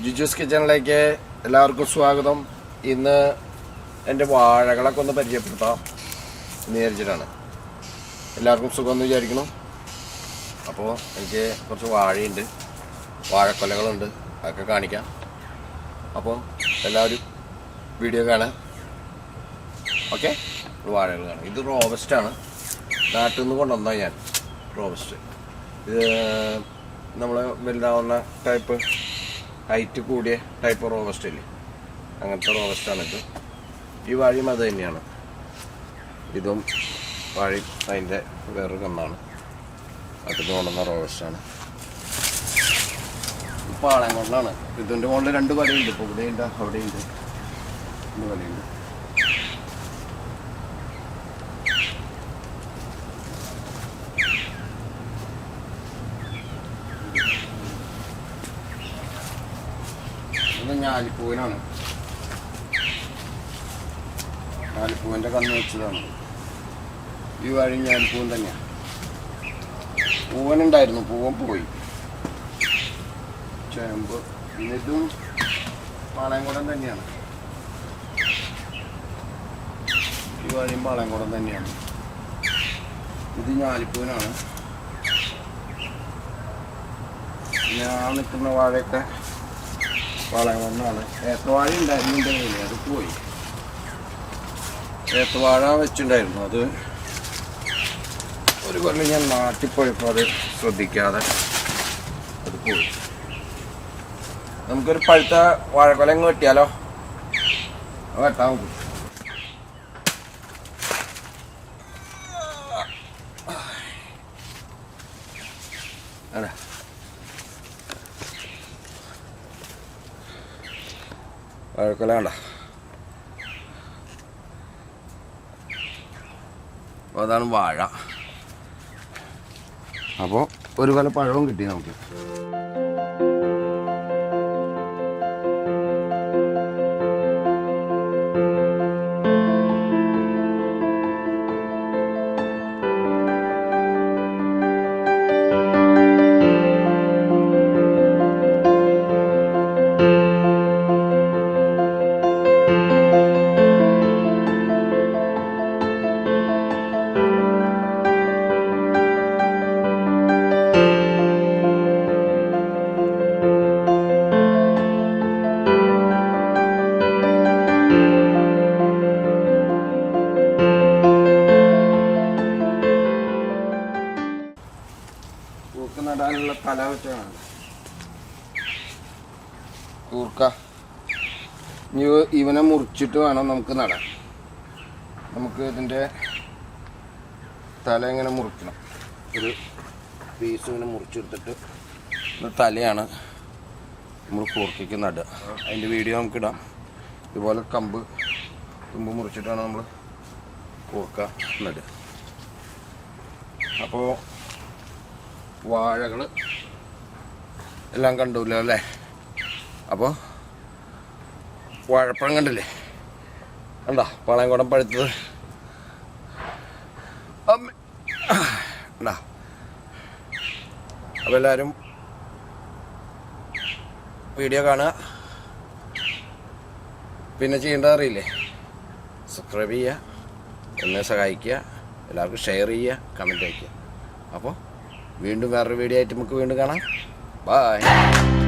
ജിജൂസ് കിച്ചണിലേക്ക് എല്ലാവർക്കും സ്വാഗതം. ഇന്ന് എൻ്റെ വാഴകളൊക്കെ ഒന്ന് പരിചയപ്പെടുത്താം എന്ന് വിചാരിച്ചിട്ടാണ്. എല്ലാവർക്കും സുഖമെന്ന് വിചാരിക്കണം. അപ്പോൾ എനിക്ക് കുറച്ച് വാഴയുണ്ട്, വാഴക്കൊലകളുണ്ട്, അതൊക്കെ കാണിക്കാം. അപ്പോൾ എല്ലാവരും വീഡിയോ കാണാം. ഓക്കെ, വാഴകൾ കാണാം. ഇത് റോബസ്റ്റാണ്, നാട്ടിൽ നിന്ന് കൊണ്ടുവന്നാൽ ഞാൻ റോബസ്റ്റ്. ഇത് നമ്മൾ വലുതാവുന്ന ടൈപ്പ്, ഹൈറ്റ് കൂടിയ ടൈപ്പ് റോബസ്റ്റ് ഇല്ലേ, അങ്ങനത്തെ റോബസ്റ്റാണിത്. ഈ വാഴയും അത് തന്നെയാണ്. ഇതും വാഴയും അതിൻ്റെ വേറൊരു കന്നാണ്. അതിൽ കൊണ്ടുവന്ന റോബസ്റ്റാണ്. പാളയം കൊണ്ടാണ്. ഇതിൻ്റെ മുകളിൽ 2 വലയുണ്ട്. ഇപ്പോൾ ഇവിടെയുണ്ട്, അവിടെയുണ്ട്, 2 വലയുണ്ട്. ഇത് ഞാലിപ്പൂവിനാണ്. ഞാലിപ്പൂവിൻ്റെ കന്ന് വെച്ചതാണ്. ഈ വഴി ഞാലിപ്പൂവൻ തന്നെയാണ്. പൂവനുണ്ടായിരുന്നു, പൂവൻ പോയി. ചേമ്പ് ഇതും പാളയംകുടം തന്നെയാണ്. ഈ വഴിയും പാളയംകുടം തന്നെയാണ്. ഇത് ഞാലിപ്പൂവിനാണ്. ഞാൻ നിൽക്കുന്ന വാഴയൊക്കെ പാളയംകുടമാണ്. ഏത്തവാഴ ഉണ്ടായിരുന്നുണ്ടെങ്കിൽ അത് പോയി. ഏത്തവാഴ വെച്ചിട്ടുണ്ടായിരുന്നു, അത് ഒരു കൊല്ലം ഞാൻ നാട്ടിൽ പോയപ്പോൾ അത് ശ്രദ്ധിക്കാതെ അത് പോയി. നമുക്കൊരു പഴുത്ത വാഴക്കൊല അങ്ങ് വെട്ടിയാലോ? വെട്ടാൻ നോക്കും. അതെ, വാഴക്കൊല വേണ്ട. അപ്പോൾ അതാണ് വാഴ. അപ്പോൾ ഒരു കൊല പഴവും കിട്ടി നമുക്ക്. നടാനുള്ള തല വെച്ചാണ് കൂർക്ക. ഇവനെ മുറിച്ചിട്ട് വേണം നമുക്ക് നടാൻ. നമുക്ക് ഇതിൻ്റെ തല ഇങ്ങനെ മുറിക്കണം. ഒരു പീസ് ഇങ്ങനെ മുറിച്ചെടുത്തിട്ട് തലയാണ് നമ്മൾ കൂർക്കയ്ക്ക് നടുക. അതിൻ്റെ വീഡിയോ നമുക്കിടാം. ഇതുപോലെ കമ്പ് മുറിച്ചിട്ടാണ് നമ്മൾ കൂർക്ക നടുക. അപ്പോൾ വാഴകൾ എല്ലാം കണ്ടല്ലോ അല്ലേ? അപ്പോൾ വാഴപ്പഴം കണ്ടില്ലേ? കണ്ടോ പാളയംകുടം പഴുത്തത്? കണ്ടോ? അപ്പോൾ എല്ലാവരും വീഡിയോ കാണുക. പിന്നെ ചെയ്യേണ്ടത് അറിയില്ലേ? സബ്സ്ക്രൈബ് ചെയ്യുക, എന്നെ സഹായിക്കുക, എല്ലാവർക്കും ഷെയർ ചെയ്യുക, കമൻറ്റ് അയയ്ക്കുക. അപ്പോൾ വീണ്ടും വേറൊരു വീഡിയോ ആയിട്ട് നമുക്ക് വീണ്ടും കാണാം. ബൈ.